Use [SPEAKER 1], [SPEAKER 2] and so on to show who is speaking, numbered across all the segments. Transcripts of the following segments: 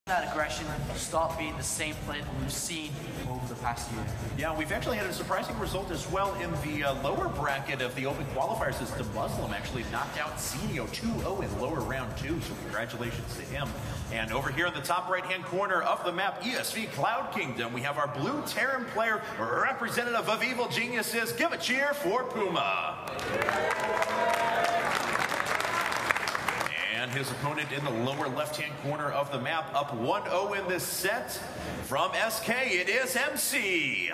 [SPEAKER 1] that aggression, start being the same play that we've seen over the past year.
[SPEAKER 2] Yeah, we've actually had a surprising result as well in the lower bracket of the Open qualifiers as the Muslim actually knocked out Zenio 2-0 in lower round 2, so congratulations to him. And over here in the top right-hand corner of the map, ESV Cloud Kingdom, we have our blue Terran player, representative of Evil Geniuses. Give a cheer for PuMa. And his opponent in the lower left-hand corner of the map, up 1-0 in this set. From SK, it is MC.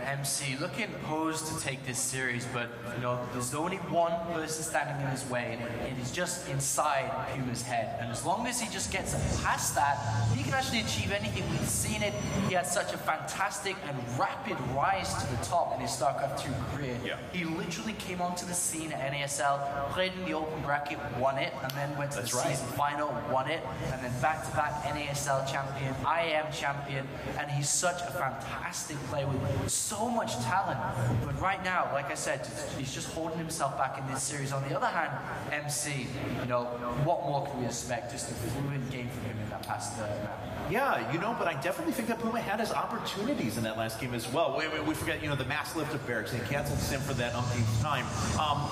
[SPEAKER 1] MC looking posed to take this series, but you know there's only one person standing in his way, and it is just inside PuMa's head. And as long as he just gets past that, he can actually achieve anything. We've seen it. He had such a fantastic and rapid rise to the top in his StarCraft 2 career.
[SPEAKER 2] Yeah.
[SPEAKER 1] He literally came onto the scene at NASL, played in the open bracket, won it, and then went to the season final, won it, and then back-to-back NASL champion, IM champion, and he's such a fantastic player with so much talent, but right now, like I said, he's just holding himself back in this series. On the other hand, MC, you know, what more can we expect? Just a fluent game from him in that past map.
[SPEAKER 2] Yeah, you know, but I definitely think that PuMa had his opportunities in that last game as well. We forget, you know, the mass lift of Barracks, and he canceled Sim for that umpteenth time.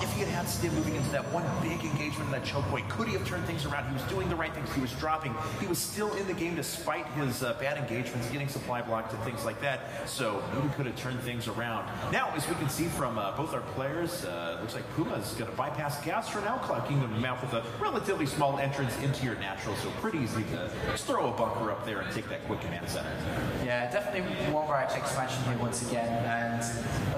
[SPEAKER 2] If he had had Sim moving into that one big engagement in that choke point, could he have turned things around? He was doing the right things. He was dropping. He was still in the game despite his bad engagements, getting supply blocked and things like that. So maybe could have turned things around. Now, as we can see from both our players, looks like PuMa's going to bypass gas for now, clocking the map with a relatively small entrance into your natural, so pretty easy to just throw a bunker up there and take that quick command center.
[SPEAKER 1] Yeah, definitely one right expansion here once again, and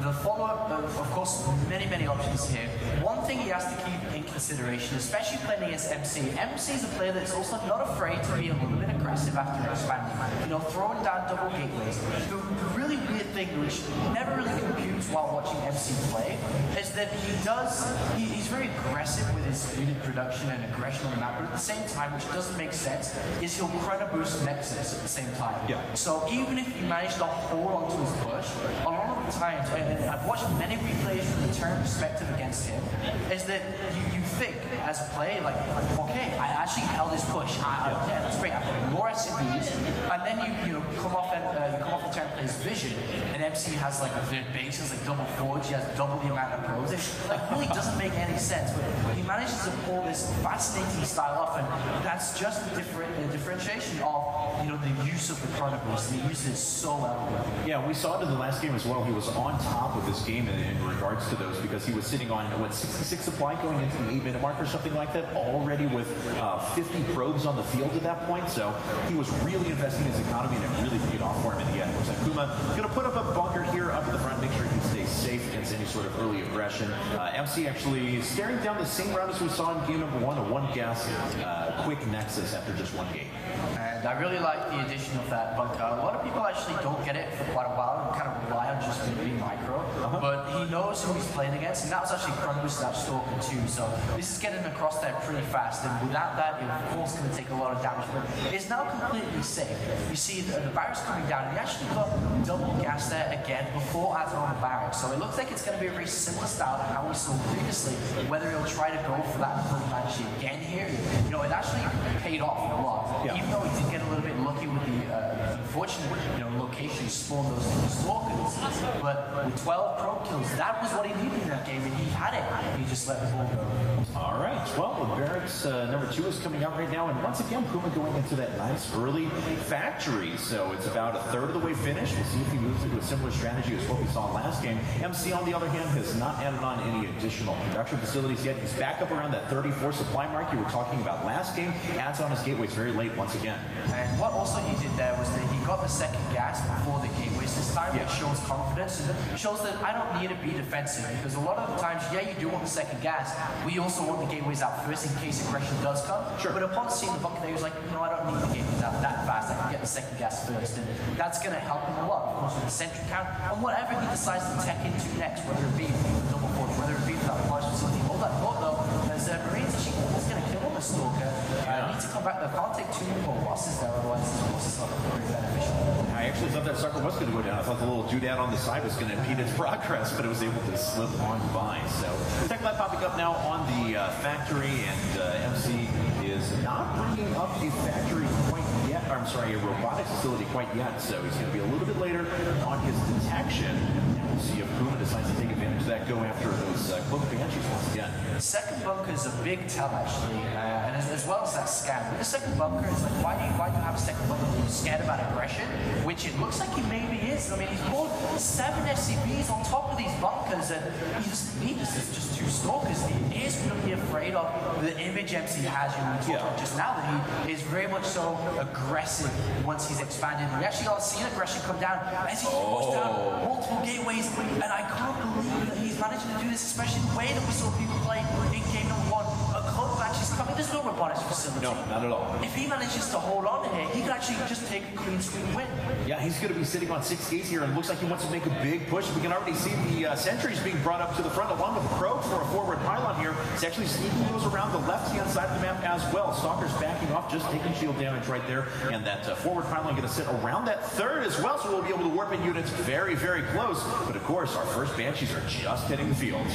[SPEAKER 1] the follow-up, of course, many options here. One thing he has to keep in consideration, especially playing against MC. MC is a player that's also not afraid to be a little bit aggressive after expanding. You know, throwing down double gateways. The really weird thing, which never really computes while watching MC play, is that he's very aggressive with his unit production and aggression on the map, but at the same time, which doesn't make sense, is he'll chrono boost Nexus at the same time.
[SPEAKER 2] Yeah.
[SPEAKER 1] So even if you manage to hold onto his push, a lot of the times, and I've watched many replays from the Terran perspective against him, is that you think as a player, like okay, I actually held his push. Yeah, that's great. I put more SCVs, and then you come off the Terran player's vision, and MC has like a base, has like double forge, he has double the amount of probes. It like really doesn't make any sense, but he manages to pull this fascinating style off, and that's just the differentiation of, you know, the use of the chrono boost. He uses it so well.
[SPEAKER 2] Yeah, we saw it in the last game as well. He was on top of this game in regards to those, because he was sitting on, what, 66 supply going into the 8-minute mark or something like that, already with 50 probes on the field at that point. So he was really investing in his economy, and it really paid off for him in the end. Looks like PuMa going to put up a bunker here up at the front, make sure he stays safe against any sort of early aggression. MC actually staring down the same route as we saw in game number 1, a one-gas quick Nexus after just one game.
[SPEAKER 1] And I really like the addition of that bunker. A lot of people actually don't get it for quite a while and kind of rely on just being micro, but he knows who he's playing against, and that was actually chrono boost that Stalker too, so this is getting across there pretty fast, and without that, you're of course going to take a lot of damage, but it's now completely safe. You see the barracks coming down, and he actually got double gas there again before adding on the barracks, so it looks like it's going to be a very similar style to how we saw previously, whether he'll try to go for that Banshee again here. You know, it actually paid off a lot, even though he did get a little bit lucky with the unfortunate, you know, location spawn those Stalkers, but with 12 probe kills, that was what he needed in that game, and he had it. He just let the ball go.
[SPEAKER 2] All right, well, Barracks number 2 is coming out right now, and once again, PuMa going into that nice early factory, so it's about a third of the way finished. We'll see if he moves into a similar strategy as what we saw last game. MC, on the other hand, has not added on any additional production facilities yet. He's back up around that 34 supply mark you were talking about last game, adds on his gateways very late once again.
[SPEAKER 1] And what also he did there was that he got the second gas before the gateways this time, which shows confidence, and it shows that I don't need to be defensive, because a lot of the times, yeah, you do want the second gas, we also want the gateways out first in case aggression does come.
[SPEAKER 2] Sure.
[SPEAKER 1] But upon seeing the bunker there, he was like, no, I don't need the gateways out that fast, I can get the second gas first, and that's going to help him a lot, of course, with the sentry count, and whatever he decides to tech into next, whether it be the double forge, whether it be that large facility. Hold that thought though, as Marines actually almost going to kill him, a Stalker. Need to come back, they can't take too many more losses there, otherwise this course is not very beneficial.
[SPEAKER 2] I actually thought that sucker was going to go down. I thought the little doodad on the side was going to impede its progress, but it was able to slip on by. So, Tech Lab popping up now on the factory, and MC is not bringing up a factory quite yet. Or, I'm sorry, a robotics facility quite yet. So he's going to be a little bit later on his detection. And we'll see if PuMa decides to take advantage of that, go after those cloaked Banshees once again.
[SPEAKER 1] The second bunker is a big tell, actually, and as well as that scan. But the second bunker is like, why do you have a second bunker? Are you scared about aggression? Which it looks like he maybe is. I mean, he's pulled 7 SCVs on top of these bunkers, and he just 2 stalkers. He is going to be afraid of the image MC has. You talked about just now that he is very much so aggressive once he's expanded. We actually got seen aggression come down as he pushed down multiple gateways, and I can't believe that he's managing to do this, especially the way that we saw people play in game number 1. A clone match is coming. There's no robotics facility.
[SPEAKER 2] No, not at all.
[SPEAKER 1] If he manages to hold on here, he could actually just take a clean sweep win.
[SPEAKER 2] Yeah, he's going to be sitting on 6 gates here, and looks like he wants to make a big push. We can already see the sentries being brought up to the front, along with the probes for a forward pylon here. He's actually sneaking those around the left-hand side of the map as well. Stalker's backing off, just taking shield damage right there, and that forward pylon going to sit around that third as well, so we'll be able to warp in units very, very close. But of course, our first Banshees are just hitting the field.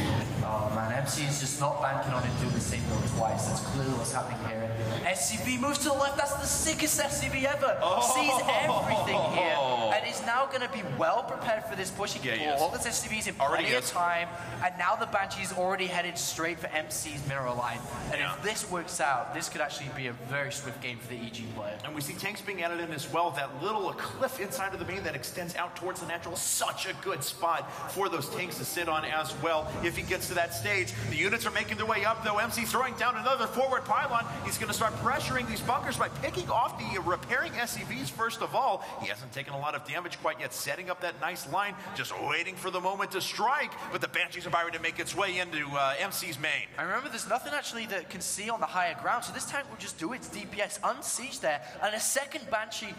[SPEAKER 1] Oh man, MC is just not banking on him doing the same thing twice. That's clearly what's happening here. SCV moves to the left. That's the sickest SCV ever. Sees everything here, and is now going to be well prepared for this push. He can pull all his SCVs in plenty of time, and now the Banshee's already headed straight for MC's mineral line. And if this works out, this could actually be a very swift game for the EG player.
[SPEAKER 2] And we see tanks being added in as well. That little cliff inside of the main that extends out towards the natural, such a good spot for those tanks to sit on as well. If he gets to that stage, the units are making their way up, though. MC throwing down another forward pylon. He's going to start pressuring these bunkers by picking off the repairing SCVs first of all. He hasn't taken a lot of damage quite yet, setting up that nice line, just waiting for the moment to strike. But the Banshees are about to make its way into MC's main.
[SPEAKER 1] I remember there's nothing actually that can see on the higher ground, so this tank will just do its DPS unsiege there. And a second Banshee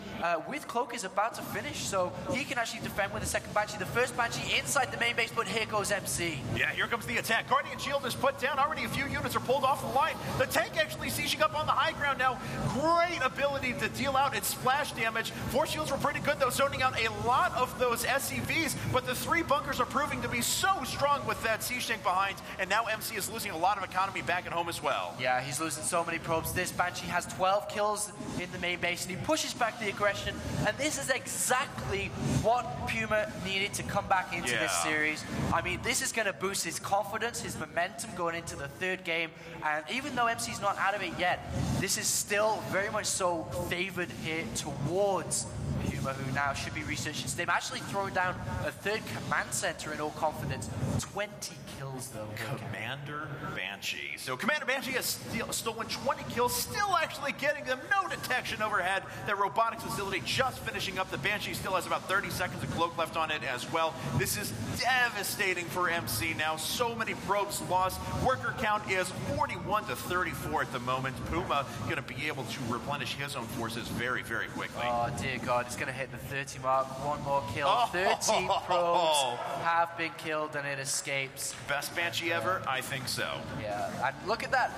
[SPEAKER 1] with Cloak is about to finish, so he can actually defend with a second Banshee. The first Banshee inside the main base, but here goes MC.
[SPEAKER 2] Yeah, here comes the attack. Guardian Shield is put down. Already a few units are pulled off the line. The tank actually sieging up on the high ground now. Great ability to deal out its splash damage. 4 shields were pretty good, though, zoning out a lot of those SCVs, but the 3 bunkers are proving to be so strong with that siege tank behind, and now MC is losing a lot of economy back at home as well.
[SPEAKER 1] Yeah, he's losing so many probes. This Banshee has 12 kills in the main base, and he pushes back the aggression, and this is exactly what PuMa needed to come back into this series. I mean, this is going to boost his confidence, his momentum going into the 3rd game, and even though MC's not out of it yet, this is still very much so favored here towards PuMa, who now should be researching. They've actually thrown down a 3rd command center in all confidence. 20 kills, though.
[SPEAKER 2] Commander Banshee. So Commander Banshee has stolen 20 kills, still actually getting them. No detection overhead. That robotics facility just finishing up. The Banshee still has about 30 seconds of cloak left on it as well. This is devastating for MC now. So many probes lost. Worker count is 41 to 34 at the moment. PuMa going to be able to replenish his own forces very, very quickly.
[SPEAKER 1] Oh, dear God. It's going to hit the 30 mark. One more kill. 13 probes have been killed, and it escapes.
[SPEAKER 2] Best Banshee ever? I think so.
[SPEAKER 1] Yeah, and look at that.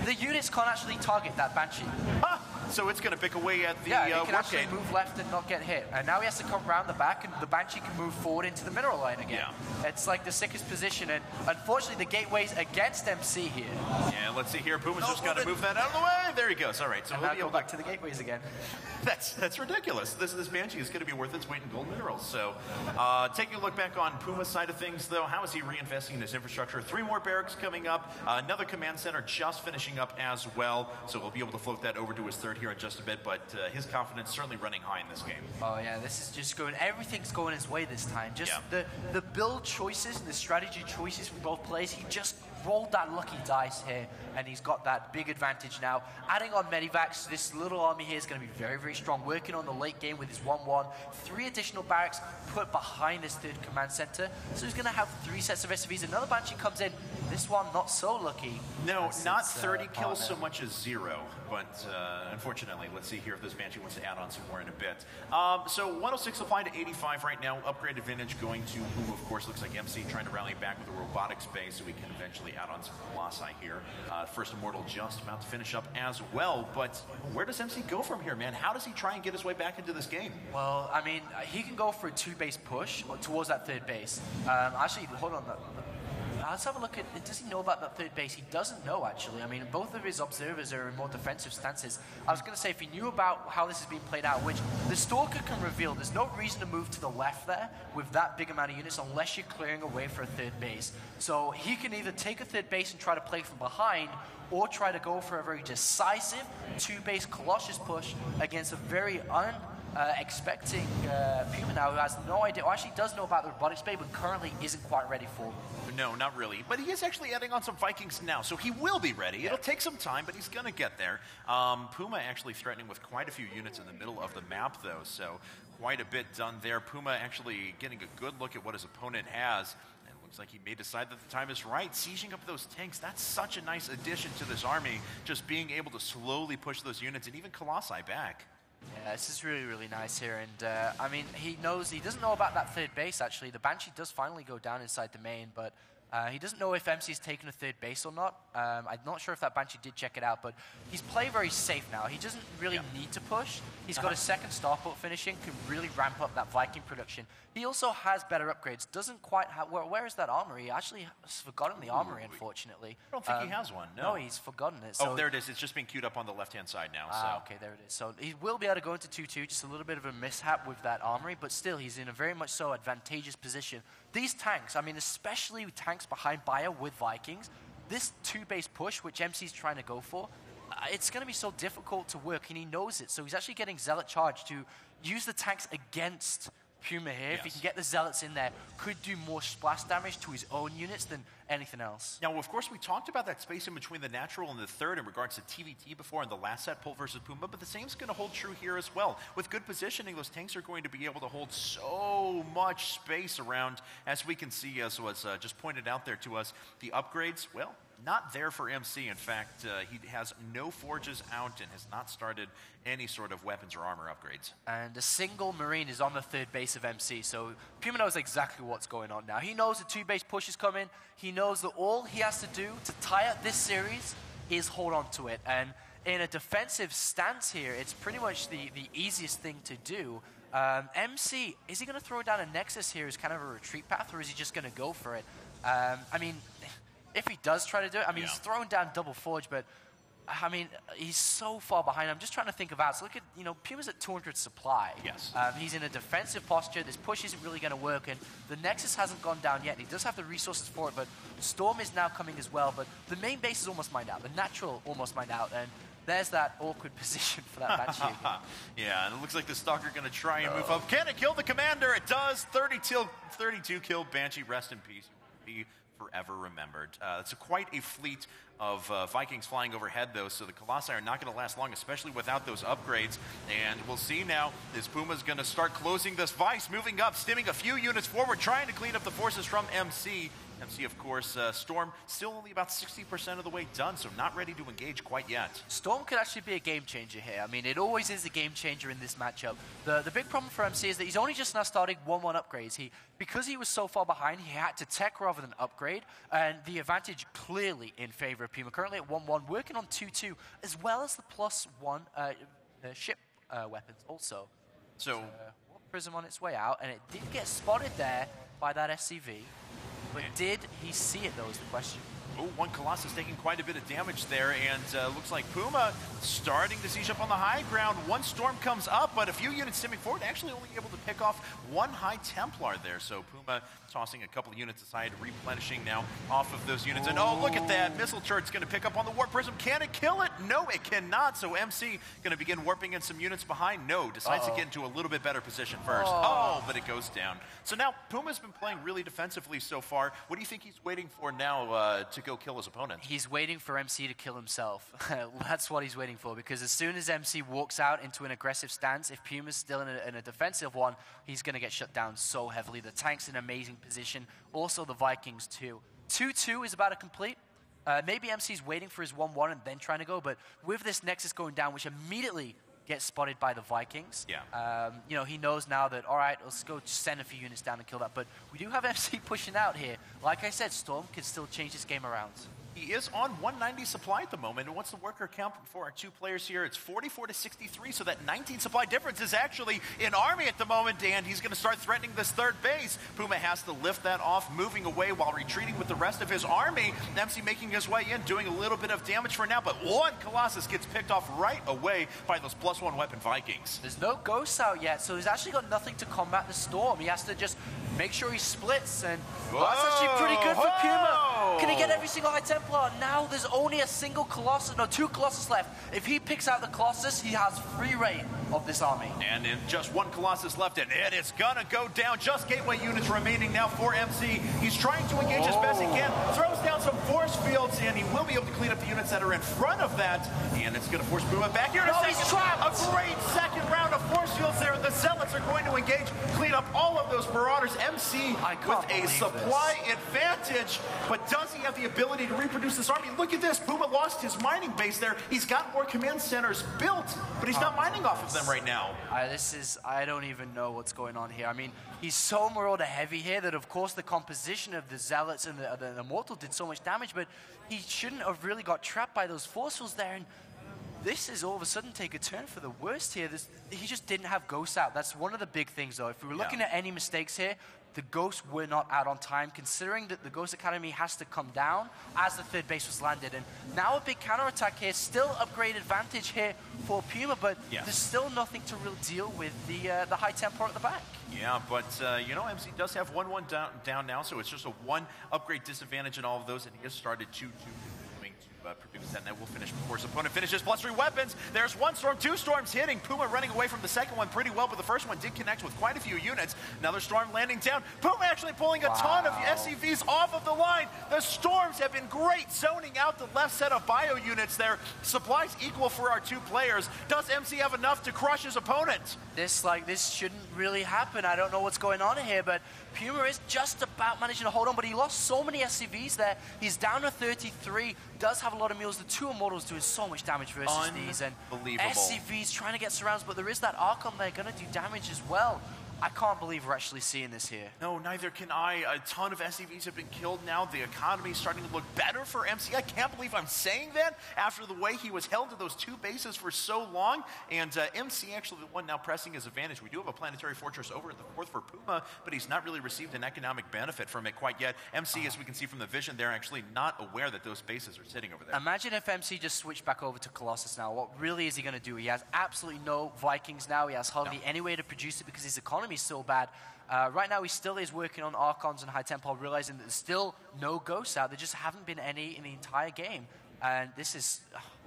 [SPEAKER 1] The units can't actually target that Banshee.
[SPEAKER 2] So it's going to pick away at the
[SPEAKER 1] it can actually move left and not get hit. And now he has to come around the back, and the Banshee can move forward into the mineral line again. Yeah. It's like the sickest position, and unfortunately the gateway's against MC here.
[SPEAKER 2] Yeah, let's see here. PuMa's just got to move that out of the way. There he goes. All right, so
[SPEAKER 1] we'll go back to the gateways again.
[SPEAKER 2] That's ridiculous. This Banshee is going to be worth its weight in gold minerals. So taking a look back on PuMa's side of things, though, how is he reinvesting in his infrastructure? 3 more barracks coming up. Another command center just finishing up as well. So we'll be able to float that over to his 3rd here in just a bit, but his confidence certainly running high in this game.
[SPEAKER 1] Oh yeah, this is just going, everything's going his way this time. Just the build choices and the strategy choices from both players, he just rolled that lucky dice here, and he's got that big advantage now. Adding on Medivacs, this little army here is going to be very, very strong, working on the late game with his 1-1. 3 additional barracks put behind this 3rd command center, so he's going to have 3 sets of SCVs. Another Banshee comes in, This one, not so lucky.
[SPEAKER 2] No, not 30 kills so much as 0. But unfortunately, let's see here if this Banshee wants to add on some more in a bit. So 106 applied to 85 right now. Upgrade advantage going to who, of course, looks like MC trying to rally back with a robotics base so we can eventually add on some Colossi here. First Immortal just about to finish up as well. But where does MC go from here, man? How does he try and get his way back into this game?
[SPEAKER 1] Well, I mean, he can go for a 2-base push towards that 3rd base. Actually, hold on. Let's have a look at, does he know about that 3rd base? He doesn't know, actually. I mean, both of his observers are in more defensive stances. I was going to say, if he knew about how this is being played out, which the Stalker can reveal, there's no reason to move to the left there with that big amount of units unless you're clearing away for a 3rd base. So he can either take a 3rd base and try to play from behind, or try to go for a very decisive 2-base Colossus push against a very expecting PuMa now, who has no idea, or actually does know about the robotics bay, but currently isn't quite ready for them.
[SPEAKER 2] No, not really. But he is actually adding on some Vikings now, so he will be ready. It'll take some time, but he's going to get there. PuMa actually threatening with quite a few units in the middle of the map, though, so quite a bit done there. PuMa actually getting a good look at what his opponent has. Looks like he may decide that the time is right. Sieging up those tanks, that's such a nice addition to this army, just being able to slowly push those units and even Colossi back.
[SPEAKER 1] Yeah, this is really, really nice here, and I mean, he doesn't know about that 3rd base, actually. The Banshee does finally go down inside the main, but he doesn't know if MC's taken a 3rd base or not. I'm not sure if that Banshee did check it out, but he's playing very safe now. He doesn't really need to push. He's got a 2nd starport finishing, can really ramp up that Viking production. He also has better upgrades. Doesn't quite have... Where is that armory? He actually has forgotten the armory, unfortunately.
[SPEAKER 2] I don't think he has one, no.
[SPEAKER 1] No, he's forgotten it. So
[SPEAKER 2] there it is. It's just being queued up on the left-hand side now.
[SPEAKER 1] Okay, there it is. So he will be able to go into 2-2, just a little bit of a mishap with that armory, but still, he's in a very much so advantageous position. These tanks, I mean, especially with tanks behind Bayer with Vikings, this 2-base push, which MC's trying to go for, it's going to be so difficult to work, and he knows it. So he's actually getting Zealot Charge to use the tanks against PuMa here. If he can get the Zealots in there, could do more splash damage to his own units than anything else.
[SPEAKER 2] Now, of course, we talked about that space in between the natural and the 3rd in regards to TVT before in the last set, Pull versus PuMa, but the same's going to hold true here as well. With good positioning, those tanks are going to be able to hold so much space around, as we can see, as was just pointed out there to us. The upgrades, well, not there for MC. In fact, he has no forges out and has not started any sort of weapons or armor upgrades.
[SPEAKER 1] And a single Marine is on the 3rd base of MC, so PuMa knows exactly what's going on now. He knows the 2-base push is coming. He knows that all he has to do to tie up this series is hold on to it. And in a defensive stance here, it's pretty much the easiest thing to do. MC, is he going to throw down a Nexus here as kind of a retreat path, or is he just going to go for it? I mean... If he does try to do it, I mean, he's throwing down double forge, but I mean, he's so far behind. I'm just trying to think of outs. Look at, PuMa's at 200 supply.
[SPEAKER 2] Yes.
[SPEAKER 1] He's in a defensive posture. This push isn't really going to work, and the Nexus hasn't gone down yet. He does have the resources for it, but Storm is now coming as well. But the main base is almost mined out. The natural almost mined out, and there's that awkward position for that Banshee.
[SPEAKER 2] Yeah, and it looks like the Stalker going to try and move up. Can it kill the Commander? It does. 32 kill Banshee. Rest in peace. Be forever remembered. It's quite a fleet of Vikings flying overhead, though, so the Colossi are not going to last long, especially without those upgrades. And we'll see now, is PuMa's going to start closing this vice, moving up, stimming a few units forward, trying to clean up the forces from MC. MC, of course, Storm still only about 60% of the way done, so not ready to engage quite yet.
[SPEAKER 1] Storm could actually be a game changer here. I mean, it always is a game changer in this matchup. The big problem for MC is that he's only just now starting 1-1 upgrades. Because he was so far behind, he had to tech rather than upgrade, and the advantage clearly in favor of PuMa. Currently at 1-1, working on 2-2, as well as the +1 ship weapons also.
[SPEAKER 2] So
[SPEAKER 1] Prism on its way out, and it did get spotted there by that SCV. But did he see it, though, is the question.
[SPEAKER 2] Oh, one Colossus taking quite a bit of damage there, and looks like PuMa starting to siege up on the high ground. One Storm comes up, but a few units stimming forward, actually only able to pick off one High Templar there. So PuMa tossing a couple of units aside, replenishing now off of those units. And oh, look at that. Missile turret's going to pick up on the Warp Prism. Can it kill it? No, it cannot. So MC going to begin warping in some units behind. No, decides to get into a little bit better position first. Oh, but it goes down. So now PuMa's been playing really defensively so far. What do you think he's waiting for now to go kill his opponent?
[SPEAKER 1] He's waiting for MC to kill himself. That's what he's waiting for, because as soon as MC walks out into an aggressive stance, if PuMa's still in a defensive one, he's going to get shut down so heavily. The tank's in amazing position. Also the Vikings too. 2-2 is about to complete. Maybe MC's waiting for his 1-1 and then trying to go, but with this Nexus going down, which immediately gets spotted by the Vikings, you know, he knows now that, all right, let's go send a few units down and kill that. But we do have MC pushing out here. Like I said, Storm can still change this game around.
[SPEAKER 2] He is on 190 supply at the moment, and what's the worker count for our two players here? It's 44 to 63, so that 19 supply difference is actually in Army at the moment, and he's going to start threatening this third base. PuMa has to lift that off, moving away while retreating with the rest of his army. MC making his way in, doing a little bit of damage for now, but one Colossus gets picked off right away by those +1 weapon Vikings.
[SPEAKER 1] There's no ghosts out yet, so he's actually got nothing to combat the Storm. He has to just make sure he splits, and well, that's actually pretty good for PuMa. Can he get every single High Templar? Now there's only a single Colossus, no, 2 Colossus left. If he picks out the Colossus, he has free reign of this army.
[SPEAKER 2] And in just 1 Colossus left, and it is gonna go down. Just gateway units remaining now for MC. He's trying to engage as best he can, throws down some force fields, and he will be able to clean up the units that are in front of that. And it's gonna force PuMa back here in a second.
[SPEAKER 1] He's trapped.
[SPEAKER 2] A great second round of force fields there. The Zealots are going to engage, clean up all of those Marauders. MC with a supply advantage, but does he have the ability to reproduce this army? Look at this. PuMa lost his mining base there. He's got more command centers built, but he's not mining off of them right now.
[SPEAKER 1] I don't even know what's going on here. I mean, he's so Marauder heavy here that, of course, the composition of the Zealots and the Immortal did so much damage, but he shouldn't have really got trapped by those forcefuls there. And this is all of a sudden take a turn for the worst here. He just didn't have Ghosts out. That's one of the big things, though. If we were looking at any mistakes here, the Ghosts were not out on time, considering that the Ghost Academy has to come down as the third base was landed. And now a big counterattack here, still upgrade advantage here for PuMa, but there's still nothing to really deal with the High Templar at the back.
[SPEAKER 2] Yeah, but, you know, MC does have 1-1 down now, so it's just a 1 upgrade disadvantage in all of those, and he has started 2-2. Produce that, and that will finish before his opponent finishes. +3 weapons. There's 1 storm, 2 storms hitting. PuMa running away from the second one pretty well, but the first one did connect with quite a few units. Another storm landing down. PuMa actually pulling a ton of SCVs off of the line. The storms have been great, zoning out the left set of bio units there. Supplies equal for our 2 players. Does MC have enough to crush his opponent?
[SPEAKER 1] This shouldn't really happen. I don't know what's going on here, but PuMa is just about managing to hold on, but he lost so many SCVs there. He's down to 33, does have a lot of mules. The 2 Immortals doing so much damage versus these, and SCVs trying to get surrounds, but there is that Archon there going to do damage as well. I can't believe we're actually seeing this here.
[SPEAKER 2] No, neither can I. A ton of SCVs have been killed now. The economy is starting to look better for MC. I can't believe I'm saying that after the way he was held to those 2 bases for so long. And MC actually the one now pressing his advantage. We do have a planetary fortress over at the 4th for PuMa, but he's not really received an economic benefit from it quite yet. MC, as we can see from the vision, they're actually not aware that those bases are sitting over there.
[SPEAKER 1] Imagine if MC just switched back over to Colossus now. What really is he going to do? He has absolutely no Vikings now. He has hardly any way to produce it because his economy is so bad. Right now, he still is working on Archons and High Templar, realizing that there's still no Ghosts out. There just haven't been any in the entire game. And this is,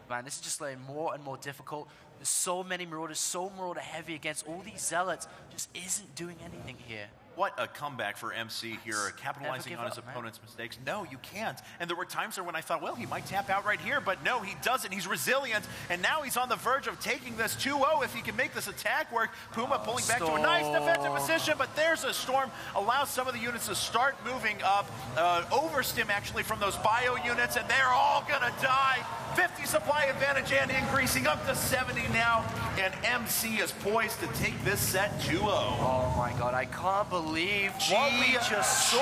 [SPEAKER 1] man, this is just like more and more difficult. There's so many Marauders, so Marauder heavy against all these Zealots. Just isn't doing anything here.
[SPEAKER 2] What a comeback for MC here, capitalizing on his opponent's mistakes. No, you can't. And there were times there when I thought, well, he might tap out right here, but no, he doesn't. He's resilient, and now he's on the verge of taking this 2-0 if he can make this attack work. PuMa pulling back to a nice defensive position, but there's a storm. Allows some of the units to start moving up. Overstim, actually, from those bio units, and they're all going to die. 50 supply advantage and increasing up to 70 now, and MC is poised to take this set 2-0.
[SPEAKER 1] Oh, my God. I can't believe what we just saw.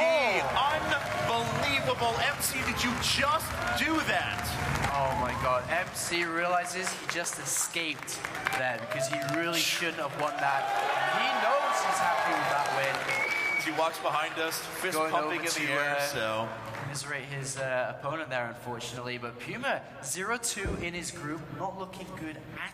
[SPEAKER 2] Unbelievable. MC, did you just do that?
[SPEAKER 1] Oh my God. MC realizes he just escaped then because he really shouldn't have won that. He knows he's happy with that win.
[SPEAKER 2] As he walks behind us, fist pumping in the air, so...
[SPEAKER 1] Commiserate his opponent there, unfortunately, but PuMa 0-2 in his group, not looking good at